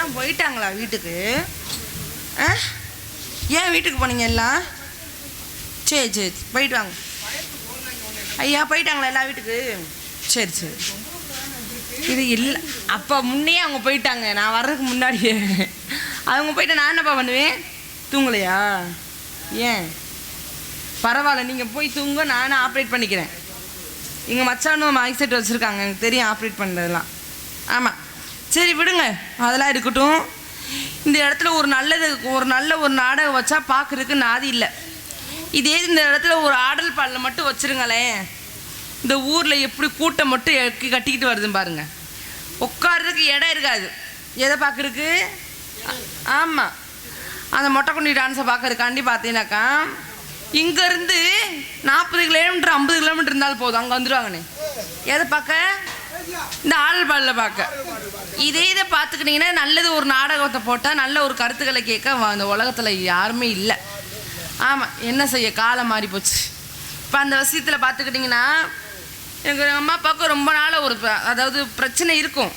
எல்லாம் போயிட்டாங்களா வீட்டுக்கு? ஏன் வீட்டுக்கு போனீங்க எல்லாம்? சரி சரி போயிட்டு வாங்க. ஐயா போயிட்டாங்களா எல்லாம் வீட்டுக்கு? சரி சரி. இது இல்லை அப்போ முன்னே அவங்க போயிட்டாங்க, நான் வர்றதுக்கு முன்னாடியே. அவங்க போயிட்டு நான் என்னப்பா பண்ணுவேன்? தூங்கலையா? ஏன்? பரவாயில்ல, நீங்கள் போய் தூங்க, நானும் ஆப்ரேட் பண்ணிக்கிறேன். எங்கள் மச்சானும் மைக் செட் வச்சுருக்காங்க, எனக்கு தெரியும் ஆப்ரேட் பண்ணுறதுலாம். ஆமாம் சரி விடுங்க, அதெல்லாம் இருக்கட்டும். இந்த இடத்துல ஒரு நல்ல ஒரு நாடகம் வச்சா பார்க்குறதுக்கு நாதி இல்லை. இதே இந்த இடத்துல ஒரு ஆடல் பாடலை மட்டும் வச்சுருங்களேன், இந்த ஊரில் எப்படி கூட்டம் மட்டும் கட்டிக்கிட்டு வருதுன்னு பாருங்க. உட்கார்றதுக்கு இடம் இருக்காது. எதை பார்க்குறதுக்கு? ஆமாம், அந்த மொட்டை குண்டி டான்ஸை பார்க்கறதுக்காண்டி பார்த்தீங்கன்னாக்கா இங்கேருந்து 40 கிலோமீட்டர் 50 கிலோமீட்டர் இருந்தாலும் போதும், அங்கே வந்துடுவாங்கண்ணே. எதை பார்க்க? இந்த ஆடல் பாடலில் பார்க்க. இதை பார்த்துக்கிட்டிங்கன்னா நல்லது ஒரு நாடகத்தை போட்டால் நல்ல ஒரு கருத்துக்களை கேட்க அந்த உலகத்தில் யாருமே இல்லை. ஆமாம், என்ன செய்ய, காலம் மாறி போச்சு. இப்போ அந்த விஷயத்தில் பார்த்துக்கிட்டிங்கன்னா எங்கள் அம்மா அப்பாவுக்கு ரொம்ப நாள் ஒரு அதாவது பிரச்சனை இருக்கும்.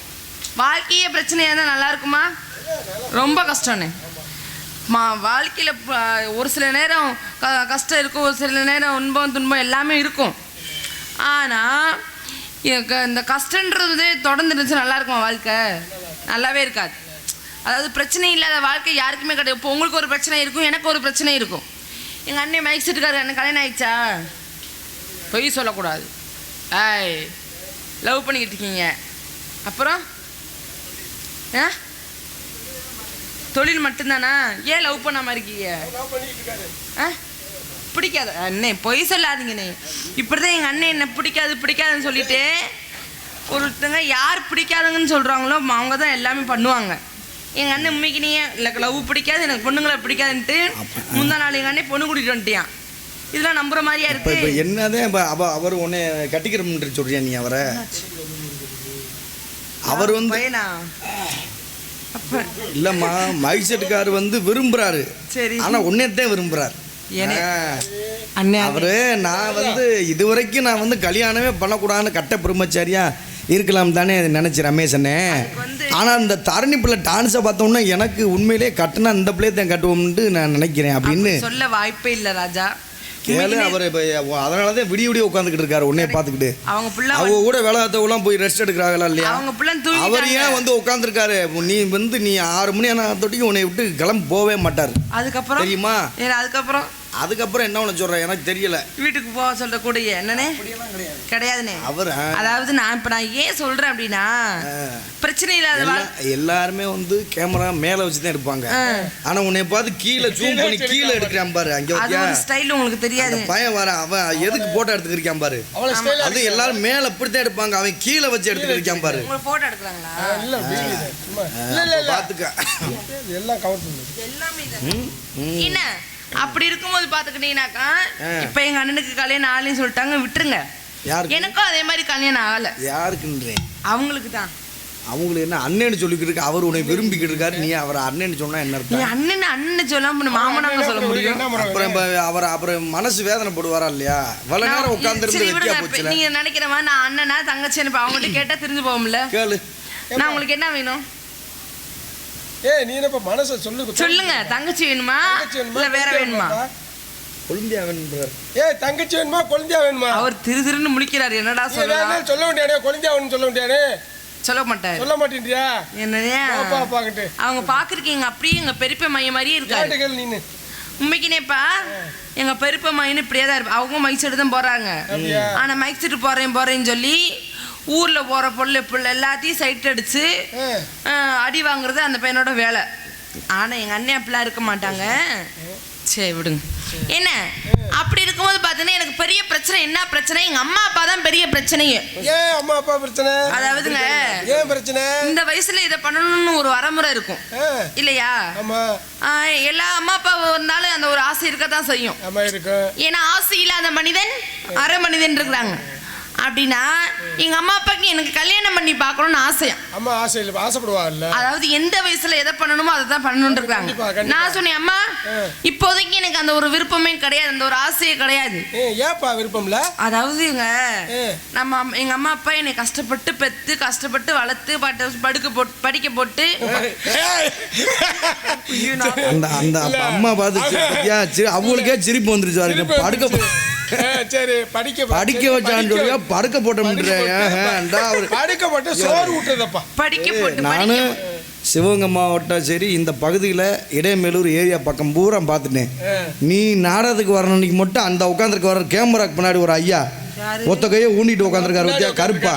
வாழ்க்கையே பிரச்சனையாக இருந்தால் நல்லா இருக்குமா? ரொம்ப கஷ்டம்ண்ணே. வாழ்க்கையில் ஒரு சில நேரம் கஷ்டம் இருக்கும், ஒரு சில நேரம் இன்பம் துன்பம் எல்லாமே இருக்கும். ஆனால் இந்த கஷ்டன்றது தொடர்ந்து இருந்துச்சு நல்லா இருக்குமா? வாழ்க்கை நல்லாவே இருக்காது. அதாவது பிரச்சனை இல்லாத வாழ்க்கை யாருக்குமே கிடையாது. இப்போ உங்களுக்கு ஒரு பிரச்சனை இருக்கும், எனக்கு ஒரு பிரச்சனை இருக்கும். எங்கள் அண்ணன் மைக் செட்டுக்காரு, எனக்கு கல்யாணம் ஆயிடுச்சா? பொய் சொல்லக்கூடாது. லவ் பண்ணிக்கிட்டு இருக்கீங்க, அப்புறம் தொழில் மட்டும்தானா? ஏன் லவ் பண்ணாமல் இருக்கீங்க? பிடிக்காது அண்ணே, பொய் சொல்லாதீங்கண்ணே. இப்படி தான் எங்கள் அண்ணன் என்ன பிடிக்காதுன்னு சொல்லிட்டு ஒருத்தங்க யார் பிடிக்காதுங்கன்னு சொல்கிறாங்களோ அவங்க தான் எல்லாமே பண்ணுவாங்க. எங்கள் அண்ணன் உண்மைக்கினியே இல்லை லவ் பிடிக்காது, எனக்கு பொண்ணுங்களை பிடிக்காதுன்ட்டு முந்தா நாள் எங்கள் அண்ணன் பொண்ணு கூட்டிகிட்டு வந்துட்டியான். இதெல்லாம் நம்புற மாதிரியா இருக்கு? இப்போ என்னதான் அவர் உன்னை கட்டிக்கிறோம்னு சொல்றியா நீ? அவரை அவர் வந்து பையனா இல்லம்மா, மைக் செட்டுக்காரு வந்து விரும்புறாரு. சரி, ஆனா உன்னையத்தான் விரும்புறாரு. அவரு நான் வந்து இதுவரைக்கும் நான் வந்து கல்யாணமே பண்ணக்கூடாதுன்னு கட்ட பிரம்மச்சாரியா இருக்கலாம் தானே நினைச்சு ரமேஷ் அண்ணே. ஆனா இந்த தரணி பிள்ளை டான்ஸை பார்த்தோம்னா எனக்கு உண்மையிலேயே கட்டினா இந்த பிள்ளையை தான் கட்டுவோம்னு நான் நினைக்கிறேன் அப்படின்னு சொல்ல வாய்ப்பே இல்லை ராஜா. கேளு, அவர் அதனாலதான் விடிய உட்காந்துக்கிட்டு இருக்காரு உன்னைய பார்த்துக்கிட்டு. அவங்க கூட வேலைத்தவெல்லாம் போய் ரெஸ்ட் எடுக்கிறாங்களா இல்லையா? அவர் ஏன் வந்து உட்காந்துருக்காரு? நீ 6 மணி ஆனா தொட்டிக்கு உன்னை விட்டு கிளம்பி போவே மாட்டார். அதுக்கப்புறம் தெரியுமா? அதுக்கப்புறம் என்ன ஒன்று சொல்கிறேன், எனக்கு தெரியல. வீட்டுக்கு போக சொல்ற கூட என்னன்னே கிடையாதுண்ணே. அவர் அதாவது நான் ஏன் சொல்கிறேன் அப்படின்னா, பிரச்சனை இல்லாத எல்லாருமே வந்து கேமரா மேலே வச்சு தான் எடுப்பாங்க. ஆனால் உன்னை பார்த்து கீழே ஜூம் பண்ணி கீழே எடுக்கிறான் பாரு. அங்கே ஸ்டைல் உங்களுக்கு தெரியாது. பையன் வர அவன் எதுக்கு போட்டோ எடுத்துக்கிறிக்கான் பாரு. அது எல்லாரும் மேலே இப்படித்தான் எடுப்பாங்க, அவன் கீழே வச்சு எடுத்துக்கிறிக்கான் பாரு. போட்டோ எடுக்கலாங்களா? பார்த்துக்க எல்லாம் கவர் பண்ணு என்ன அப்படி இருக்கும்போது பாத்துக்கிட்டீங்கன்னாக்கா, இப்ப எங்க அண்ணனுக்கு கல்யாணம் ஆகலைன்னு சொல்லிட்டாங்க, விட்டுருங்க. எனக்கும் அதே மாதிரி கல்யாணம் ஆகல. யாருக்குன்றேன்? அவங்களுக்கு தான். அவங்களுக்கு என்ன அண்ணன்னு சொல்லிக்கிட்டு இருக்கு, அவர் உன்னை விரும்பிக்கிட்டு இருக்காரு. நீ அவரை அண்ணன்னு சொன்னா என்ன அர்த்தம்? அண்ணன் சொல்லாம மாமனாங்க சொல்ல முடியும். அப்புறம் மனசு வேதனைப்படுவாரா இல்லையா? இவ்வளவு நேரம் உட்கார்ந்து நீங்க நினைக்கிற மாதிரி நான் அண்ணனா தங்கச்சி அவங்ககிட்ட கேட்டா தெரிஞ்சு போகும்ல. கேளு, நான் உங்களுக்கு என்ன வேணும்? நீ என்னப்பா மனச சொல்லுங்க. தங்கச்சி வேணுமா இல்ல வேற வேணுமா? கொழுந்தியா வேணும். தங்கச்சி வேணுமா கொழுந்தியா வேணுமா? அவர் திருன்னு முழிக்கிறாரு. என்னடா சொல்ல வேண்டியானே? கொழுந்தியா வேணும்னு சொல்ல வேண்டியானே? சொல்ல மாட்டாரு. சொல்ல மாட்டேன்றியா? என்னையா அவங்க பாக்குறீங்க அப்படியே எங்க பெரியப்ப மைய மாதிரியே இருக்காரு. நீ உண்மைக்குனேப்பா எங்க பெரியப்ப மையன்னு இப்படியே தான் இருப்பா. அவங்க மைக் செட்டு தான் போறாங்க. ஆனா மைக் செட்டு போறேன்னு சொல்லி ஊரில் போகிற பொருள் எல்லாத்தையும் சைட் அடித்து அடி வாங்குறது அந்த பையனோட வேலை. ஆனால் எங்கள் அண்ணன் அப்படிலாம் இருக்க மாட்டாங்க. சரி விடுங்க. என்ன அப்படி இருக்கும்போது பார்த்தீங்கன்னா எனக்கு பெரிய பிரச்சனை. என்ன பிரச்சனை? எங்கள் அம்மா அப்பா தான் பெரிய பிரச்சனையே. ஏன் அம்மா அப்பா பிரச்சனை? அதாவதுங்க, ஏன் பிரச்சனை? இந்த வயசுல இதை பண்ணணும்னு ஒரு வரமுறை இருக்கும் இல்லையா? எல்லா அம்மா அப்பா இருந்தாலும் அந்த ஒரு ஆசை இருக்கத்தான் செய்யும். ஏன்னா ஆசை இல்லாத மனிதன் அரை மனிதன் இருக்கிறாங்க. அப்படின்னா எங்க அம்மா அப்பாக்கு எனக்கு கல்யாணம் பண்ணி பார்க்கணும்னு ஆசையா. அம்மா ஆசைப்படுவாங்கல்ல. அதாவது எந்த வயசுல எதை பண்ணணுமோ அதை தான் பண்ணணும்னு இருக்காங்க. நான் சொன்னேன் அம்மா இப்போதைக்கு எனக்கு அந்த ஒரு விருப்பமே கிடையாது, அந்த ஒரு ஆசையே கிடையாது. ஏப்பா விருப்பம்ல? அதாவது எங்க அம்மா அப்பா என்னை கஷ்டப்பட்டு பெத்து கஷ்டப்பட்டு வளர்த்து படிக்க போட்டு அந்த அம்மா பார்த்து அவங்களுக்கே சிரிப்பு வந்துருச்சு. சரி படிக்க வச்சான்னு சொல்லி படுக்க போட்ட படுக்க போட்டு சோறு விட்டுறதப்பா. நானு சிவகங்கை மாவட்டம் சரி இந்த பகுதியில் இடைமேலூர் ஏரியா பக்கம் பூரா பார்த்துட்டேன். நீ நாடகத்துக்கு வரணுக்கு மட்டும் அந்த உட்காந்துருக்க வர கேமராக்கு பின்னாடி ஒரு ஐயா ஒத்த கையை ஊண்டிட்டு உட்காந்துருக்காரு பத்தியா, கருப்பா.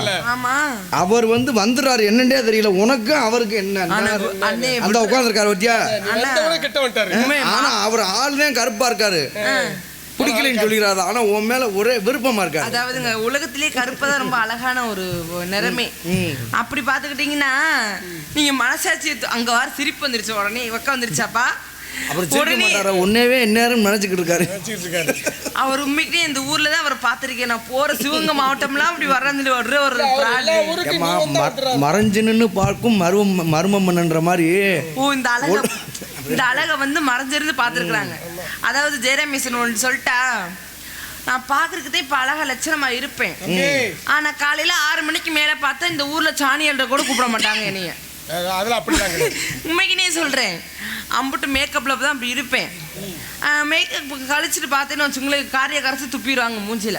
அவர் வந்துடுறாரு என்னன்னே தெரியல. உனக்கும் அவருக்கு என்ன அந்த உட்காந்துருக்காரு பத்தியா. ஆனா அவர் ஆளுதான் கருப்பா இருக்காரு, பிடிக்கலன்னு சொல்லிடுறாரு. ஆனா உன் மேல ஒரே விருப்பமா இருக்காரு. அதாவதுங்க உலகத்திலே கருப்பு தான் ரொம்ப அழகான ஒரு நிறமே. அப்படி பாத்துக்கிட்டீங்கன்னா நீங்க மனசாட்சி அங்க வர சிரிப்பு வந்துருச்சு, உடனே இவக்க வந்துருச்சாப்பா. உன்னவே எந்நேரம் நினைச்சுக்கிட்டு இருக்காரு. அவர் உண்மைக்குனே இந்த ஊர்ல தான் அவரை பார்த்திருக்கேன். நான் போற சிவகங்கை மாவட்டம்லாம் அப்படி வர்றது ஒரு மறைஞ்சுன்னு பார்க்கும் மர்மம்ன்ற மாதிரி. ஓ இந்த அழகை மறைஞ்சிருந்து பார்த்துருக்குறாங்க. அதாவது ஜெயராமேசன் ஒன்று சொல்லிட்டா, நான் பாக்குறதுக்கே இப்ப அழகா லட்சணமா இருப்பேன். ஆனா காலையில 6 மணிக்கு மேல பார்த்தா இந்த ஊர்ல சாணியல்ற கூட கூப்பிட மாட்டாங்க என்னைய. உண்மைக்குனே சொல்றேன், அம்புட்டு மேக்கப்ல தான் அப்படி இருப்பேன். மேக்கப் கழிச்சிட்டு பார்த்தேன்னு வச்சுங்களேன், காரிய கரைச்சி துப்பிடுவாங்க மூஞ்சில.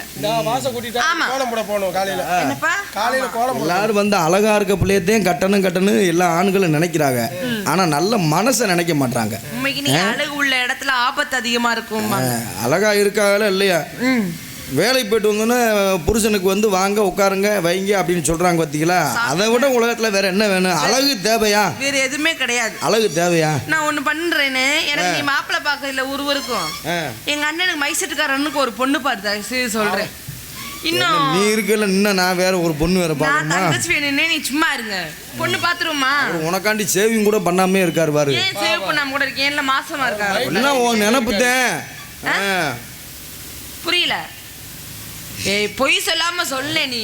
எல்லாரும் அழகா இருக்க பிள்ளையத்தையும் கட்டணும் எல்லா ஆண்களும் நினைக்கிறாங்க. ஆனா நல்ல மனசை நினைக்க மாட்டாங்க. உண்மைக்கு அழகு உள்ள இடத்துல ஆபத்து அதிகமா இருக்கும். அழகா இருக்காங்களா இல்லையா, வேலைக்கு போயிட்டு வந்தோன்னே புருஷனுக்கு வாங்க உட்காருங்க வைங்க அப்படின்னு சொல்றாங்க பார்த்தீங்களா. அதை விட உலகத்துல வேற என்ன வேணும்? அழகு தேவையா? வேற எதுவுமே கிடையாது. அழகு தேவையா? நான் ஒண்ணு பண்றேன்னு எனக்கு நீ மாப்பிள்ளை பார்க்க இல்ல ஒருவருக்கும் எங்க அண்ணனுக்கு மைசெட்டுக்காரனுக்கு ஒரு பொண்ணு பார்த்து சொல்றேன். இன்னும் நீ இருக்கல, இன்னும் நான் வேற ஒரு பொண்ணு வேற பாக்கணுமா? தங்கச்சி வேணும்னே நீ சும்மா இருங்க, பொண்ணு பாத்துருமா? உனக்காண்டி சேவிங் கூட பண்ணாமே இருக்காரு பாரு. ஏன் சேவ் பண்ணாம கூட இருக்கேன்? என்ன மாசமா இருக்காரு? என்ன உன் நினைப்புதேன் புரியல. ஏய் பொய் சொல்லாம சொல்ல. நீ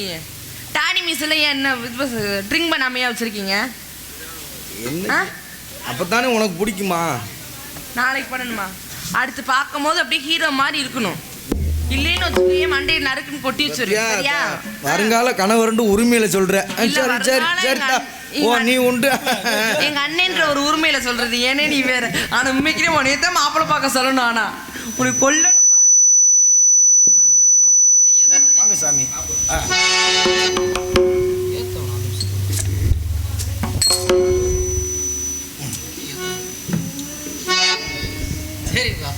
டாடி மிஸ்ல என்ன ட்ரிங்க் பண்ணாமையா வச்சிருக்கீங்க? அப்பதானே உனக்கு பிடிக்குமா? நாளைக்கு பண்ணணுமா? அடுத்து பார்க்கும் போது அப்படியே ஹீரோ மாதிரி இருக்கணும். இல்லைன்னு வச்சுக்கோங்க மண்டையை நறுக்குன்னு கொட்டி வச்சிருக்கியா. வருங்கால கணவர்னு உரிமையில சொல்ற. ஓ நீ உண்டு எங்க அண்ணன்ற ஒரு உரிமையில சொல்றது. ஏனே நீ வேற. ஆனா உண்மைக்குனே உனையத்தான் மாப்பிள்ளை பார்க்க சொல்லணும். ஆனா உனக்கு கொல்லணும். வாங்க சாமி. சரிப்பா.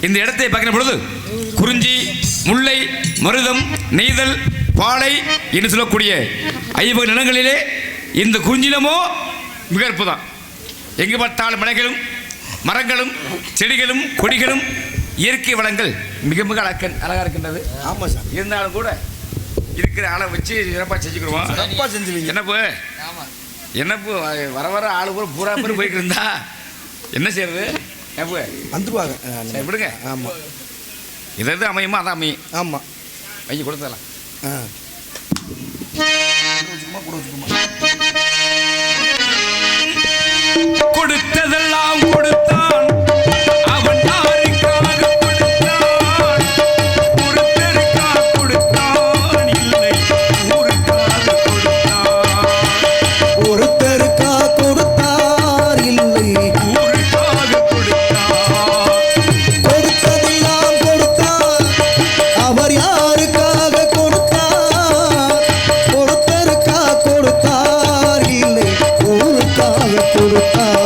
இந்த இடத்தை பார்க்கிற பொழுது குறிஞ்சி, முல்லை, மருதம், நெய்தல், பாலை என்று சொல்லக்கூடிய 5 நிலங்களிலே இந்த குறிஞ்சிலமோ மிக அற்புதம். எங்கு பார்த்தாலும் மலைகளும் மரங்களும் செடிகளும் கொடிகளும் இயற்கை வளங்கள் மிக மிக அழகாக இருக்கின்றது. ஆமாம் சார். இருந்தாலும் கூட இருக்கிற ஆளை வச்சு சிறப்பாக செஞ்சுக்கிடுவோம். சிறப்பாக செஞ்சுவீங்க. என்னப்பு வர வர ஆளு கூட பூரா பேர் போய்க்கு இருந்தா என்ன செய்யறது? வந்துருவாங்க. விடுங்க. ஆமாம். எது அமையுமா அதான் அமையும். ஆமாம். ஐயா கொடுத்தலாம். கொடுத்ததெல்லாம் கொடுத்தான் அவன் யாருக்காக கொடுத்தான்? ஒருத்தருக்காக கொடுத்தான் இல்லை ஊருக்காக கொடுத்தான். ஒருத்தருக்காக கொடுத்தார் இல்லை ஊருக்காக கொடுத்தான். கொடுத்ததெல்லாம் கொடுத்தார் அவர் யாருக்காக கொடுத்தார்? ஒருத்தருக்காக கொடுத்தார் இல்லை ஊருக்காக கொடுத்தார்.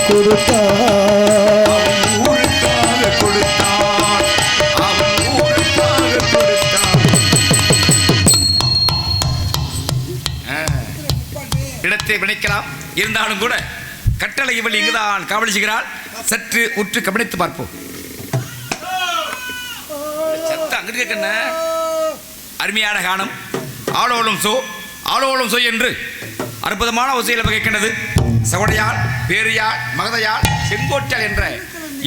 கொடுத்தார் ஊருக்காக கொடுத்தான், அவன் ஊருக்காக கொடுத்தான். இடத்தை வினைக்கலாம், இருந்தாலும் கூட கட்டளை இவள் இங்குதான் காவலிச்சுகிறாள். சற்று உற்று கவனித்து பார்ப்போம். சத்தம் அங்கிட்டு கேட்கண்ண. அருமையான கானம். ஆளோளும் சோ ஆளோளும் சோ என்று அற்புதமான ஒசையில் வகைக்கின்றது. சகோடையாள், பேரியாள், மகதையாள், செங்கோட்டாள் என்ற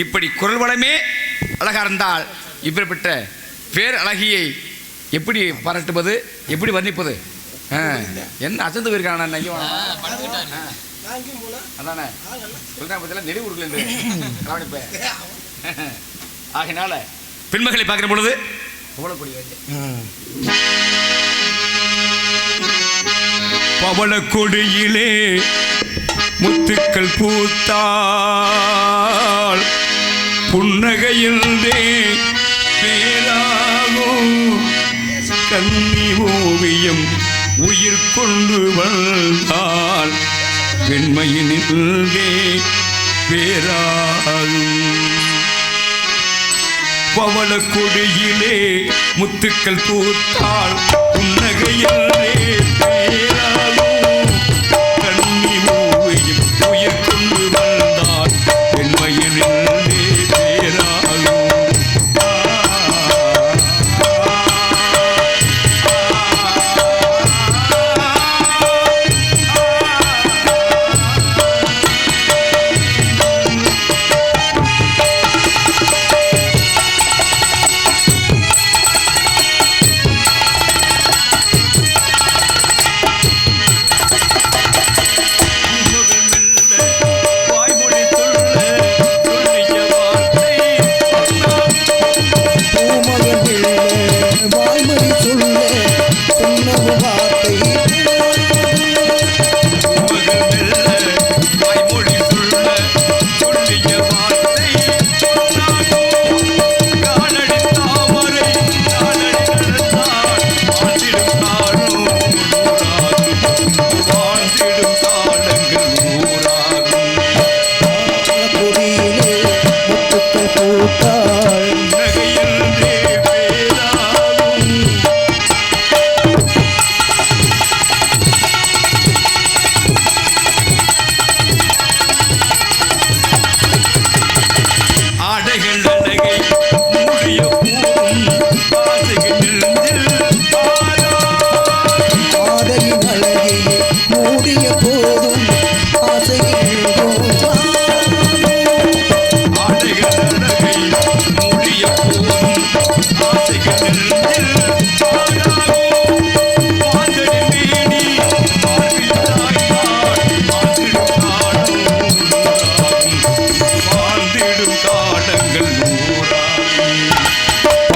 இப்படி குரல் வளமே அழகா இருந்தால் இப்படிப்பட்ட பேர் அழகியை எப்படி பாராட்டுவது, எப்படி வர்ணிப்பது? என்ன அசந்து போயிருக்கான அதானே சொல்றேன் பத்தில நெளிவு கொடுக்கல கவனிப்பேன். ஆகினால பெண்மகளை பார்க்கிற பொழுது பவளக்கொடியிலே முத்துக்கள் பூத்தாள், புன்னகையிலே பேராகும் கன்னி ஓவியம் உயிர் கொண்டு வந்தால் பெண்மையினிலே பேராகும். பவளக்கொடியிலே முத்துக்கள் பூத்தாள், புன்னகையிலே பேராகும் கன்னி ஓவியம் உயிர் கொண்டு வந்தால் பெண்மையினிலே பேராகும்.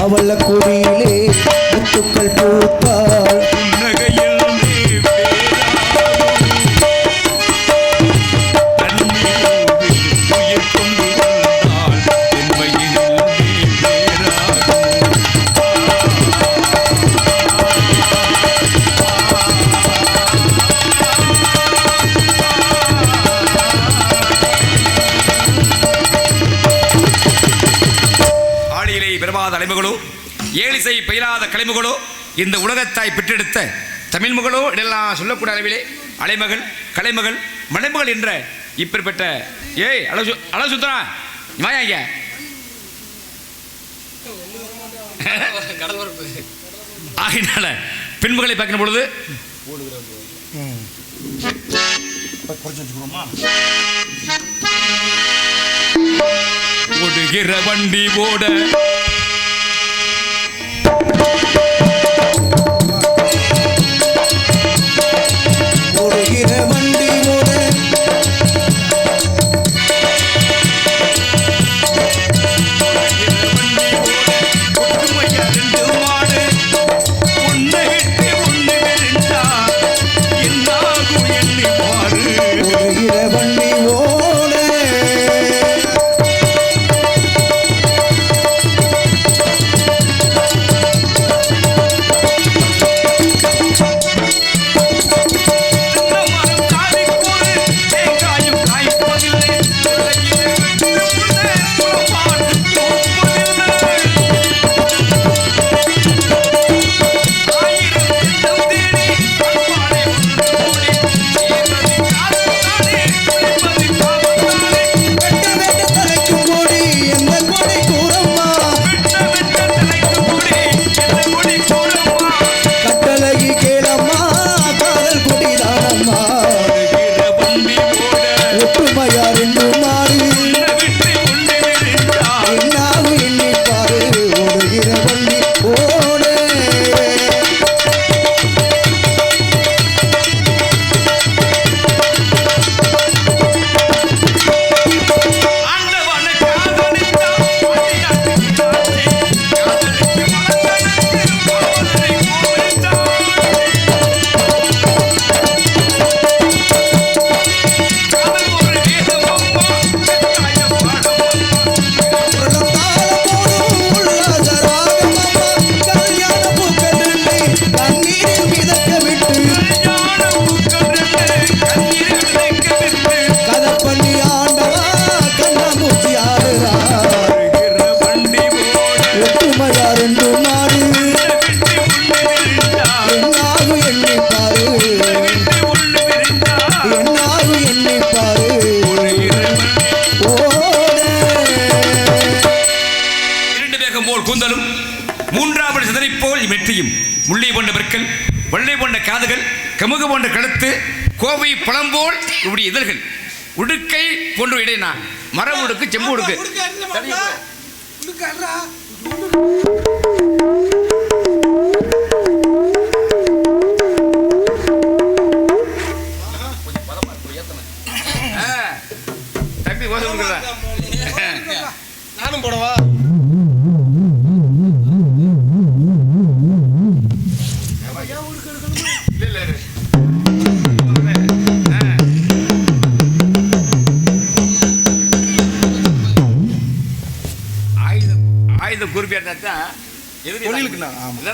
பவளக்கொடியிலே முத்துக்கள் பூத்தாள், அலைமகளோ ஏழிசை பயிலாத கலைமகளோ இந்த உலகத்தாய் பெற்றெடுத்த தமிழ் மகளோ இதெல்லாம் சொல்லக்கூடிய அளவிலே அலைமகள், கலைமகள், மலைமகள் என்ற இப்பேற்பட்ட அளவு சுத்தரா வாங்க ஆகினால பெண்மகளை பார்க்கிற பொழுது ஓடுகிற வண்டி ஓட முள்ளி போன்ற பற்கள், வெள்ளை போன்ற காதுகள், கமுகு போன்ற கழுத்து, கோவை பழம்போல் இப்படி இதழ்கள், உடுக்கை போன்ற இடையினா மர உடுக்கு, செம்பு உடுக்கு. தம்பி ஓசை கொடுக்குறா. நானும் போடவா? ஆயுதம் குறிப்பியா தான்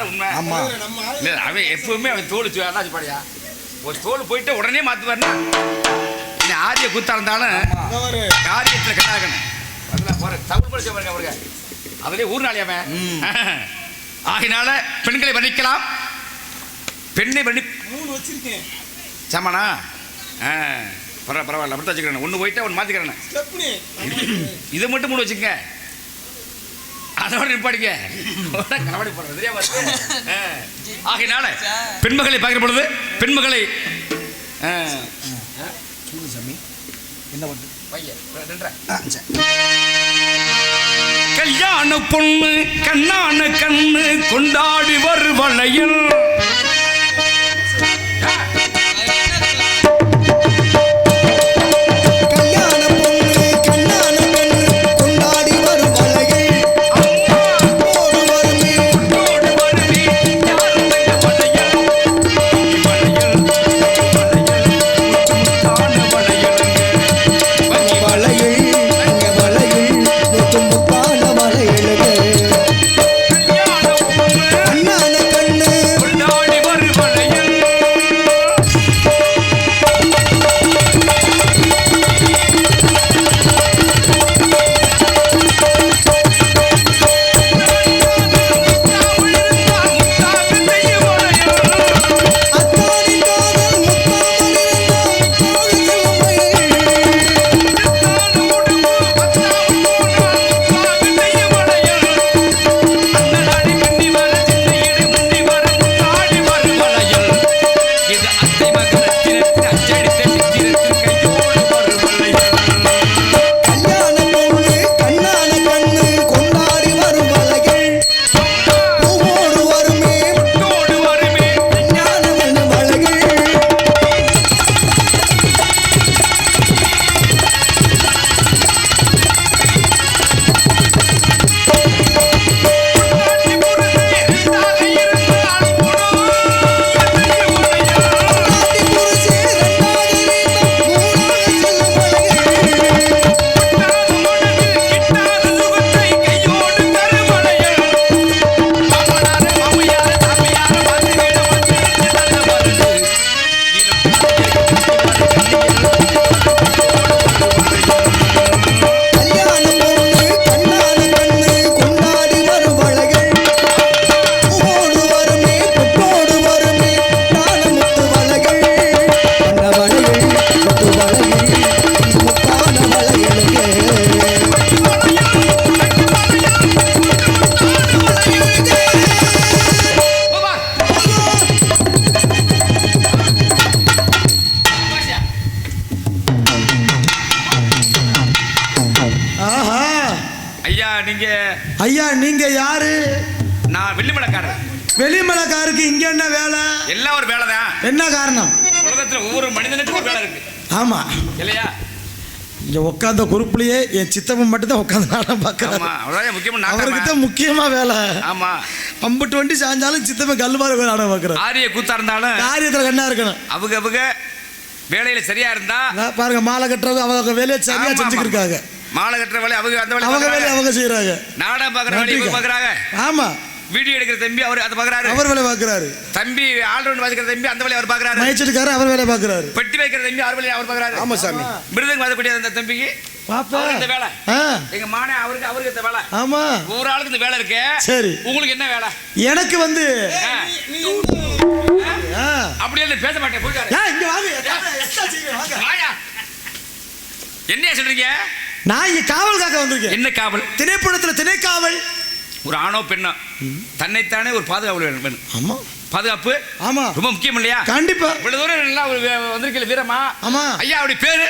உண்மை. அவன் எப்பவுமே அவன் தோல் பாடியா ஒரு தோல் போயிட்டு உடனே மாத்துவாருன்னா ஆரிய கூத்தா இருந்தாலும் காரியத்தில் கட்டாகணும். தமிழ் படிச்ச பாருங்க அவருங்க, அதுலேயே ஊர்நாளி அவன். ஆகினால பெண்களை வர்ணிக்கலாம். பெண்ணை வர்ணி 3 வச்சிருக்கேன். சமானா பரவாயில்ல, அப்படி வச்சுக்கிறேன். ஒன்று போயிட்டா ஒன்று மாற்றிக்கிறேன். இதை மட்டும் 3 வச்சுக்கங்க, அதோட நிப்பாடிக்க கனவாடி போடுறது. ஆகினால பெண்மகளை பார்க்கிற பொழுது பெண்மகளை கல்யாண பொண்ணு கண்ணான கண்ணு கொண்டாடி வருவளையில் ஐயா நீங்க யாரு? நான் வெள்ளிமலைக்காரர். வெளிமலைக்காருக்கு இங்க என்ன வேலை? எல்லாம் ஒரு வேலை தான். என்ன காரணம்? உலகத்துல ஒவ்வொரு மனிதனுக்கும் ஒரு வேலை இருக்கு. ஆமா இல்லையா? இங்க உட்கார்ந்த குரூப்லயே என் சித்தப்பன் மட்டும் தான் உட்கார்ந்து நாடகம் பார்க்கறாரு. ஆமா, அவரே முக்கியமா அவருக்கு தான் முக்கியமா வேலை. ஆமா, அம்பட்டு வண்டி சாஞ்சாலும் சித்தப்பன் கல்லுமாரி நாடகம் பார்க்கறாரு. ஆரிய கூத்தா இருந்தாலும் காரியத்துல கண்ணா இருக்கணும். அவங்க வேலையில சரியா இருந்தா பாருங்க, மாலை கட்டுறவங்க அவங்க வேலையை சரியா செஞ்சுக்கிட்டு இருக்காங்க. மாலை கட்டுற வேலை அவங்க அந்த வேலையை அவங்க செய்யறாங்க. நாடகம் பார்க்குற வேலையை பார்க்குறாங்க. ஆமா, வீடியோ எடுக்கிற தம்பி அவர் அதை பார்க்குறாரு. அவர் வேலை பார்க்குறாரு. தம்பி ஆல்ரவுண்ட் வாசிக்கிற தம்பி அந்த வேலையை அவர் பார்க்குறாரு. மைச்சட்டுக்காரர் அவர் வேலை பார்க்குறாரு. பெட்டி வைக்கிற தம்பி அவர் வேலையை அவர் பார்க்குறாரு. ஆமா சாமி. மிருதங்க வாதக்கூடிய அந்த தம்பிக்கு இந்த வேலை. எங்க மானே அவருக்கு இந்த வேலை. ஆமா, ஒரு ஆளுக்கு இந்த வேலை இருக்கு. சரி, உங்களுக்கு என்ன வேலை? எனக்கு வந்து அப்படியே பேச மாட்டேன். போயிட்டாரு. இங்க வாங்க. என்ன சொல்றீங்க? நான் இங்க காவல் காக்க வந்திருக்கேன். என்ன காவல்? திணைப்படத்துல திணைக்காவல். ஒரு ஆணோ பெண்ணோ தன்னைத்தானே ஒரு பாதுகாப்பு வேணும். ஆமா பாதுகாப்பு ஆமா ரொம்ப முக்கியம் இல்லையா? கண்டிப்பா. இவ்வளவு தூரம் நல்லா ஒரு வந்திருக்கல வீரமா. ஆமா. ஐயா அவருடைய பேரு?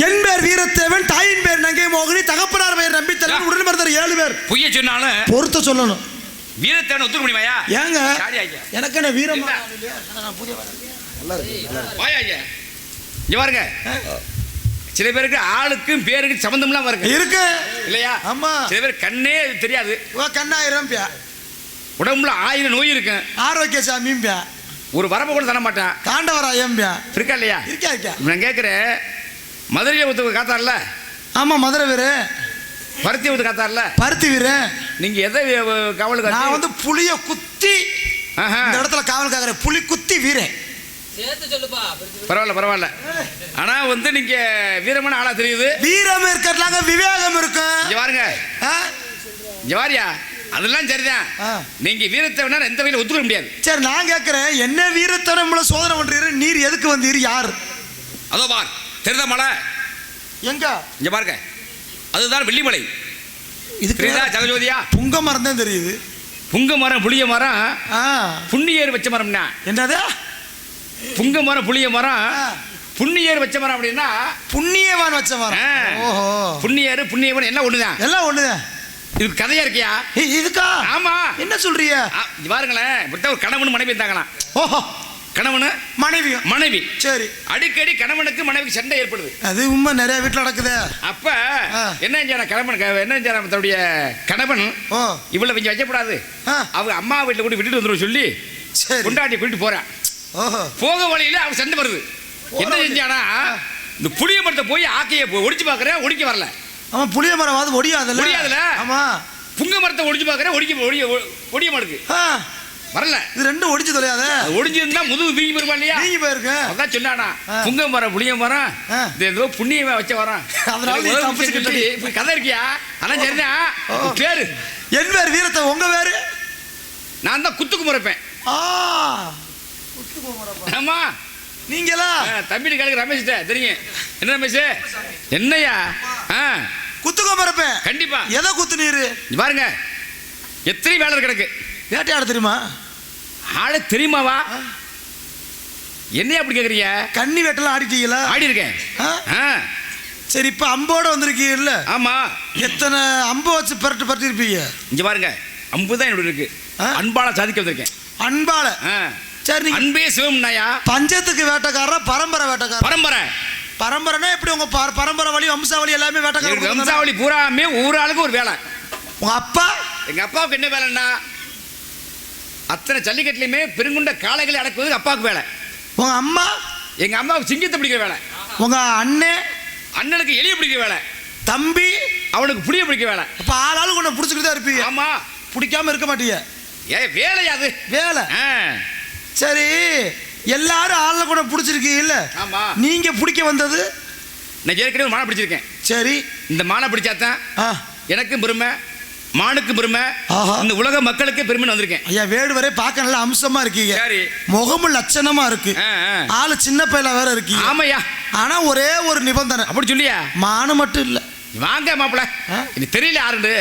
என் பேர் வீரத்தேவன், தாயின் பேர் நங்கை மோகினி, தகப்பனார் பேர் நம்பி தலைவன், உடனே மருந்தர் 7 பேர். பொய்ய சொன்னாலும் பொறுத்த சொல்லணும். வீரத்தேவன் ஒத்துக்க முடியுமாயா? ஏங்க சாரி ஐயா. எனக்கு என்ன வீரமா? வாயா ஐயா. இங்க பாருங்க, சில பேருக்கு ஆளுக்கும் பேருக்கு சம்பந்தம்லாம் வருங்க இருக்கு இல்லையா? ஆமா. சில பேர் கண்ணே தெரியாது, கண்ணாயிரம் பியா, உடம்புல 1000 நோய் இருக்கு, ஆரோக்கிய சாமியும் பியா, ஒரு வரம்ப கூட தர மாட்டான், தாண்டவராயம் பியா இருக்கா இல்லையா? இருக்கா இருக்கா. நான் கேட்குறேன், மதுரையை ஒருத்தர் காத்தார்ல, ஆமா மதுரை வீர, பருத்தி ஒருத்தர் காத்தார்ல, பருத்தி வீர. நீங்க எதை காவலுக்கு? நான் வந்து புளிய குத்தி ஆஹா. இந்த இடத்துல காவல் காக்குறேன், புலி குத்தி வீரன். சேர்த்து சொல்லுப்பா. பரவாயில்ல பரவாயில்ல. ஆனா வந்து நீங்க வீரமான ஆளா தெரியுது. வீரம் இருக்கிறதுலாங்க விவேகம் இருக்கு. இங்க பாருங்க, இங்க வாரியா, அதெல்லாம் சரிதான். நீங்க வீரத்தை வேணா எந்த வகையில ஒத்துக்க முடியாது. சரி நான் கேட்கிறேன், என்ன வீரத்தனம் சோதனை பண்றீரு? நீர் எதுக்கு வந்தீர்? யார்? அதோ பார், தெரியுதா மலை? எங்க? இங்க பாருங்க, அதுதான் வெள்ளிமலை. இதுக்கு தெரியுதா ஜெகஜோதியா? புங்க மரம் தான் தெரியுது. புங்க மரம் புளிய மரம் புண்ணியேறு வச்ச மரம்னா என்னது? புங்க மரம் புளிய மரம் புண்ணியேறு வச்ச மரம் அப்படின்னா புண்ணியவான் வச்ச மரம். ஓஹோ, புண்ணியேறு புண்ணியவன் எல்லாம் ஒண்ணுதான். எல்லாம் ஒண்ணுதான். இதுக்கு கதையா இருக்கியா? இதுக்கா? ஆமா. என்ன சொல்றீங்க? பாருங்களேன், இப்படித்தான் ஒரு கணவன் மனைவி இருந்தாங்களாம். ஓஹோ, கணவனு மனைவியும். மனைவி. சரி. அடிக்கடி கணவனுக்கு மனைவிக்கு சண்டை ஏற்படுது. அது உண்மை, நிறைய வீட்டுல நடக்குது. அப்ப என்ன செஞ்சான கணவன், என்ன செஞ்சான தன்னுடைய கணவன், இவ்வளவு கொஞ்சம் வைக்கப்படாது, அவங்க அம்மா வீட்டுல கூட விட்டுட்டு வந்துடும் சொல்லி கொண்டாட்டி கூட்டிட்டு போறான். போக வழியில அவன் சண்டை வருது. என்ன செஞ்சானா, இந்த புளிய மரத்தை போய் ஆக்கைய ஒடிச்சு பாக்குறேன், ஒடிக்க வரல. அவன் புளிய மரம் ஒடியாதுல. ஒடியாதுல. ஆமா. புங்க மரத்தை ஒடிச்சு பாக்குறேன், ஒடிய மாட்டுக்கு வரல. இது ரெண்டும் ஒடிச்சு தொலையாத. ஒடிஞ்சிருந்தா முதுகு வீங்கி போயிருப்பா இல்லையா? வீங்கி போயிருக்கு. அதான் சொன்னானா, புங்க மரம் புளிய மரம் இது ஏதோ புண்ணியமா வச்ச வரம், அதனால கதை இருக்கியா? அதான் சரிதான். பேரு என் பேர் வீரத்தை, உங்க பேரு? நான் தான் குத்துக்கு முறைப்பேன். ஆமா. நீங்களா? தம்பி கணக்கு ரமேஷ் தெரியும். என்ன ரமேஷ்? என்னையா? குத்துக்கோ மறப்பேன். கண்டிப்பா. எதை குத்து நீரு? பாருங்க, எத்தனை வேலை கிடக்கு. வேட்டையாட தெரியுமா? ஆள தெரியுமாவா? என்னையா அப்படி கேக்குறீங்க? கன்னி வேட்டெல்லாம் ஆடிட்டீங்களா? ஆடி இருக்கேன். சரி, இப்ப அம்போட வந்திருக்கீங்கல்ல? ஆமா. எத்தனை அம்பு வச்சு பரட்டி இருப்பீங்க? இங்க பாருங்க, அம்பு தான் என்னோட இருக்கு. அன்பால சாதிக்க வந்திருக்கேன். அன்பால? சரி. அன்பே சிவம்னாயா? பஞ்சத்துக்கு வேட்டைக்காரா, பரம்பரை வேட்டைக்காரா? பரம்பரை. பரம்பரைனா எப்படி? உங்க பரம்பரை வழி வம்சாவளி எல்லாமே வேட்டைக்காரர். வம்சாவளி பூராமே ஒரு ஆளுக்கு ஒரு வேலை. உங்க அப்பா? எங்க அப்பாவுக்கு என்ன வேலைன்னா, அத்தனை ஜல்லிக்கட்டுலயுமே பெருங்குண்ட காளைகளை அடக்குவது அப்பாவுக்கு வேலை. உங்க அம்மா? எங்க அம்மாவுக்கு சிங்கத்தை பிடிக்கிற வேலை. உங்க அண்ணன்? அண்ணனுக்கு எலிய பிடிக்கிற வேலை. தம்பி? அவனுக்கு புளிய பிடிக்கிற வேலை. அப்ப ஆளாளுக்கு ஒண்ணு பிடிச்சிக்கிட்டு தான் இருப்பீங்க. ஆமா. பிடிக்காம இருக்க மாட்டீங்க. வேலையா அது? வேலை. சரி, எல்லாரும் ஆள கூட பிடிச்சிருக்கீங்க இல்ல? ஆமா. நீங்க பிடிக்க வந்தது? நான் ஏற்கனவே மானை பிடிச்சிருக்கேன். சரி. இந்த மானை பிடிச்சாதான் எனக்கும் பெருமை, மானுக்கு பெருமை, இந்த உலக மக்களுக்கு பெருமை வந்திருக்கேன். ஐயா, வேடு வரை பார்க்க நல்ல அம்சமா இருக்கீங்க. சரி. முகமும் லட்சணமா இருக்கு. ஆளு சின்ன பையல வேற இருக்கீங்க. ஆமையா. ஆனா ஒரே ஒரு நிபந்தனை. அப்படி சொல்லியா? மானு மட்டும் இல்ல. வாங்க மாப்பிள, இது தெரியல யாருன்னு.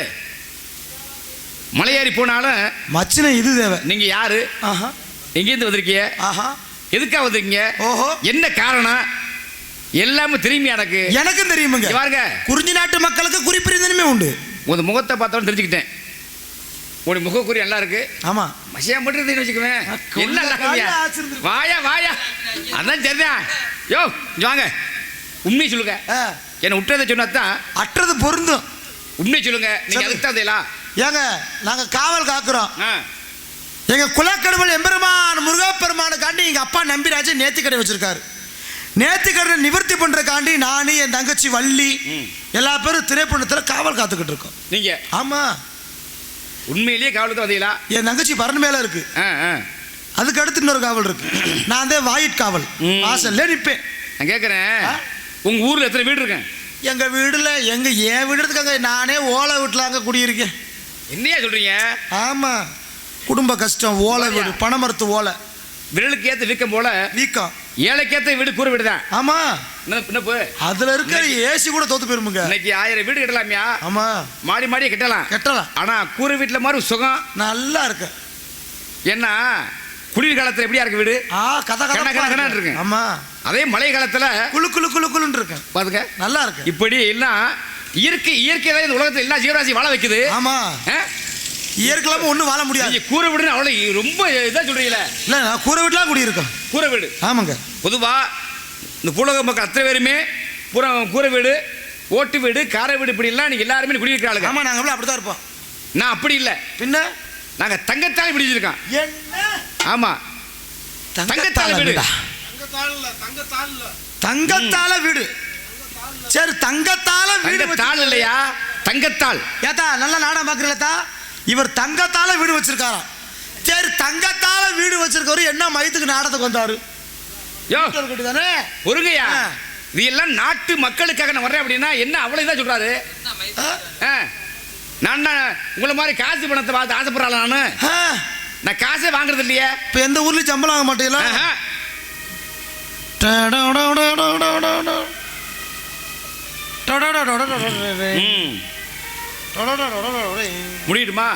மலையேறி போனாலும் மச்சின இது தேவை. நீங்க யாரு? எங்கேருந்து வந்திருக்கீங்க? எதுக்காக வந்திருக்கீங்க? ஓஹோ. என்ன காரணம்? எல்லாமே தெரியுமே எனக்கு. எனக்கும் தெரியுமுங்க. பாருங்க, குறிஞ்சி நாட்டு மக்களுக்கு குறிப்பிரிந்தனமே உண்டு. உங்க முகத்தை பார்த்தோன்னு தெரிஞ்சுக்கிட்டேன். உங்க முகக்குறி நல்லா இருக்கு. ஆமா. மசியா மட்டும் வச்சுக்குவேன். என்ன வாயா வாயா. அதான் சரிதான். யோ வாங்க, உண்மையை சொல்லுங்க. என்ன விட்டதை சொன்னாதான் அற்றது பொருந்தும். உண்மையை சொல்லுங்க. நீங்க அதுக்கு தந்தீங்களா? ஏங்க, நாங்க காவல் காக்குறோம். எங்க குலக்கடவுள் எம்பெருமான் முருகப்பெருமானுக்காண்டி எங்க அப்பா நம்பிராஜ நேர்த்திக்கடை வச்சிருக்காரு. நேர்த்திக்கடனை நிவர்த்தி பண்றதுக்காண்டி நானு, என் தங்கச்சி வள்ளி, எல்லா பேரும் திரைப்படத்துல காவல் காத்துக்கிட்டு இருக்கோம். நீங்க? ஆமா. உண்மையிலேயே காவலுக்கு வந்தீங்களா? என் தங்கச்சி பரண் மேல இருக்கு. அதுக்கு அடுத்து இன்னொரு காவல் இருக்கு. நான் தான் வாயிட் காவல் வாசல்ல நிப்பேன். நான் கேட்கறேன், உங்க ஊர்ல எத்தனை வீடு இருக்கேன்? எங்க வீடுல என் வீடு எடுத்துக்காங்க. நானே ஓலை வீட்டுல அங்க குடியிருக்கேன். என்னையா சொல்றீங்க? ஆமா. குடும்ப கஷ்டம். ஓலை வீடு, பனைமரத்து ஓலை. விரலுக்கு ஏத்த வீக்கம் போல வீக்கம். ஏழைக்கேத்த வீடு கூரை வீடு தான். ஆமா. என்ன போ அதுல இருக்க ஏசி கூட தோத்து போயிருமுங்க. இன்னைக்கு 1000 வீடு கட்டலாமியா? ஆமா, மாடி மாடியே கட்டலாம். ஆனா கூரை வீட்டுல மாதிரி சுகம் நல்லா இருக்கு. என்ன குளிர் காலத்துல எப்படியா இருக்கு வீடு? கத இருக்கு. ஆமா, அதே மழை காலத்துல குளு குளு குளு குளுன்னு இருக்கு. பாத்துக்க நல்லா இருக்கு. இப்படி எல்லாம் இயற்கை தான் இந்த உலகத்துல எல்லா ஜீவராசி வாழ வைக்குது. ஆமா, இயற்கையிலாம ஒண்ணும் வாழ முடியாது. கூரை வீடு அவ்வளவு ரொம்ப இதா சொல்றீங்களே. இல்ல, நான் கூரை வீட்டுலாம் குடியிருக்கோம். கூரை வீடு ஆமாங்க. பொதுவா இந்த பூலோக மக்கள் அத்தனை பேருமே கூரை வீடு, ஓட்டு வீடு, காரை வீடு இப்படி எல்லாம் நீங்க எல்லாருமே குடியிருக்கிறாங்க. ஆமா, நாங்க அப்படிதான் இருப்போம். நான் அப்படி இல்லை. பின்ன நாங்க தங்கத்தால பிடிச்சிருக்கோம். என்ன? ஆமா, தங்கத்தால வீடு. தங்கத்தால வீடு. சரி, தங்கத்தால வீடு. தாள் இல்லையா, தங்கத்தால். ஏத்தா நல்லா நாடகம் பாக்குறீங்களா? இவர் தங்கத்தால வீடு வச்சிருக்காராம். சரி, தங்கத்தால வீடு வச்சிருக்கவரு என்ன மயத்துக்கு நாடகத்துக்கு வந்தாரு? தானே ஒருங்கய்யா. இது எல்லாம் நாட்டு மக்களுக்காக நான் வர்றேன் அப்படின்னா என்ன அவ்வளவுதான் சொல்றாரு. நான் உங்களை மாதிரி காசு பணத்தை பார்த்து ஆசைப்படுறாள். நான் காசே வாங்குறது இல்லையே. இப்ப எந்த ஊர்லயும் சம்பளம் வாங்க மாட்டீங்களா? முடியட்டுமா?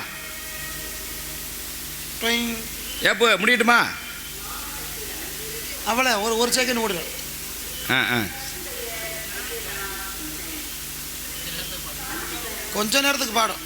எப்போ முடியட்டுமா? அவளை ஒரு செகண்ட் ஓடுங்க. கொஞ்ச நேரத்துக்கு பாடும்.